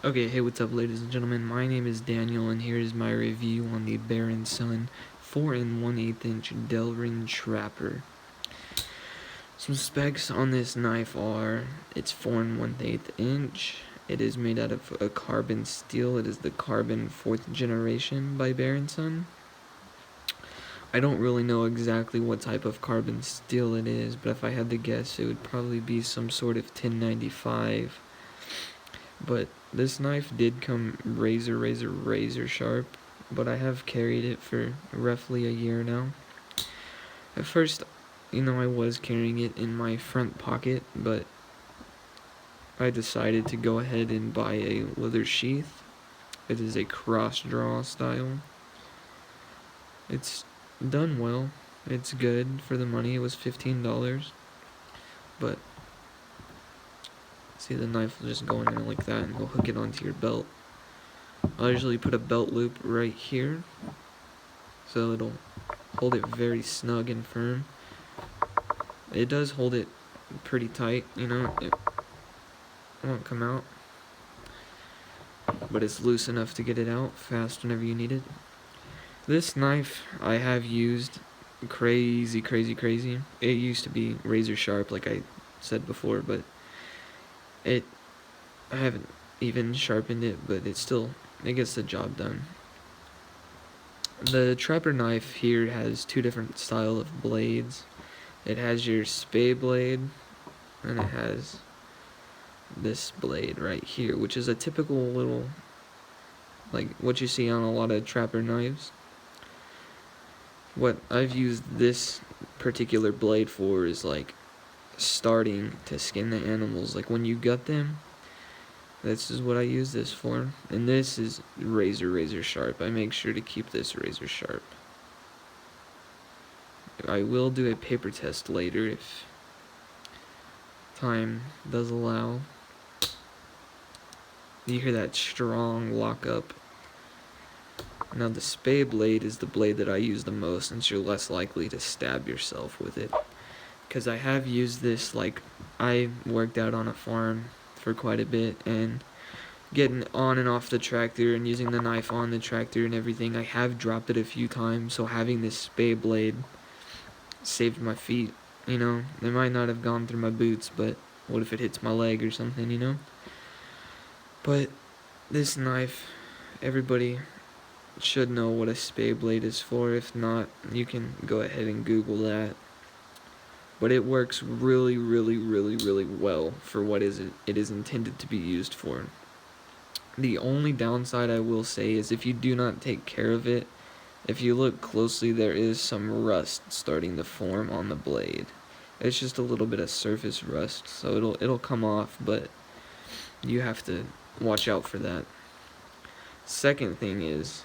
Okay, hey, what's up, ladies and gentlemen? My name is Daniel, and here is my review on the Delrin 4 1/8 inch Delrin Trapper. Some specs on this knife are: it's 4 1/8 inch. It is made out of a carbon steel. It is the carbon 4th generation by Delrin. I don't really know exactly what type of carbon steel it is, but if I had to guess, it would probably be some sort of 1095. But this knife did come razor sharp, but I have carried it for roughly a year now. At first, I was carrying it in my front pocket, but I decided to go ahead and buy a leather sheath. It is a cross draw style. It's done well. It's good for the money. It was $15, but see, the knife will just go in there like that, and we'll hook it onto your belt. I'll usually put a belt loop right here, so it'll hold it very snug and firm. It does hold it pretty tight, it won't come out, but it's loose enough to get it out fast whenever you need it. This knife I have used crazy. It used to be razor sharp, like I said before, but I haven't even sharpened it, but it gets the job done. The Trapper knife here has two different style of blades. It has your spay blade, and it has this blade right here, which is a typical little, like what you see on a lot of Trapper knives. What I've used this particular blade for is like starting to skin the animals. Like when you gut them, this is what I use this for. And this is razor sharp. I make sure to keep this razor sharp. I will do a paper test later if time does allow. You hear that strong lockup. Now the spay blade is the blade that I use the most, since you're less likely to stab yourself with it. Because I have used this, like, I worked out on a farm for quite a bit, and getting on and off the tractor and using the knife on the tractor and everything, I have dropped it a few times, so having this spay blade saved my feet, They might not have gone through my boots, but what if it hits my leg or something? But this knife, everybody should know what a spay blade is for. If not, you can go ahead and Google that. But it works really well for what it is intended to be used for. The only downside I will say is if you do not take care of it, if you look closely, there is some rust starting to form on the blade. It's just a little bit of surface rust, so it'll come off, but you have to watch out for that. Second thing is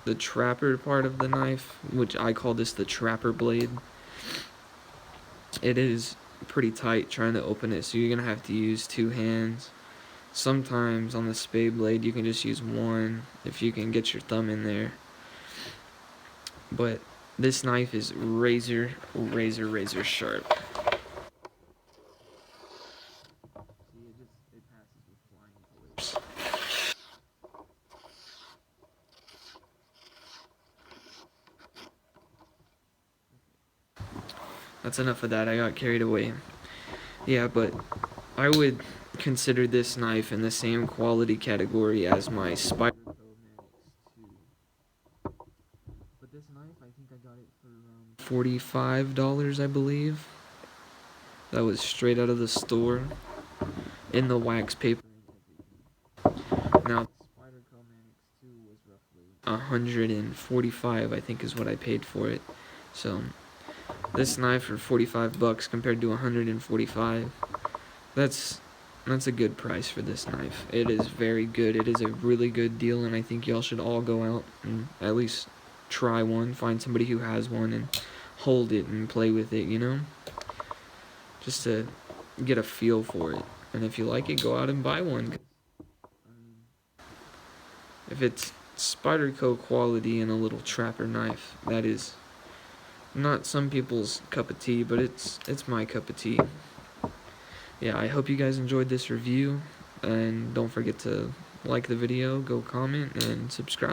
the trapper part of the knife, which I call this the trapper blade. It is pretty tight trying to open it, so you're gonna have to use two hands. Sometimes on the spay blade you can just use one if you can get your thumb in there. But this knife is razor sharp. See, it passes with flying colors. That's enough of that. I got carried away. Yeah, but I would consider this knife in the same quality category as my Spyderco Manix 2. But this knife, I think I got it for around $45, I believe. That was straight out of the store, in the wax paper and everything. Now, the Spyderco Manix 2 was roughly $145, I think is what I paid for it. So this knife for $45 compared to $145, that's a good price for this knife. It is very good. It is a really good deal, and I think y'all should all go out and at least try one. Find somebody who has one and hold it and play with it, just to get a feel for it. And if you like it, go out and buy one. If it's Spyderco quality and a little trapper knife, that is not some people's cup of tea, but it's my cup of tea. Yeah, I hope you guys enjoyed this review, and don't forget to like the video, go comment, and subscribe.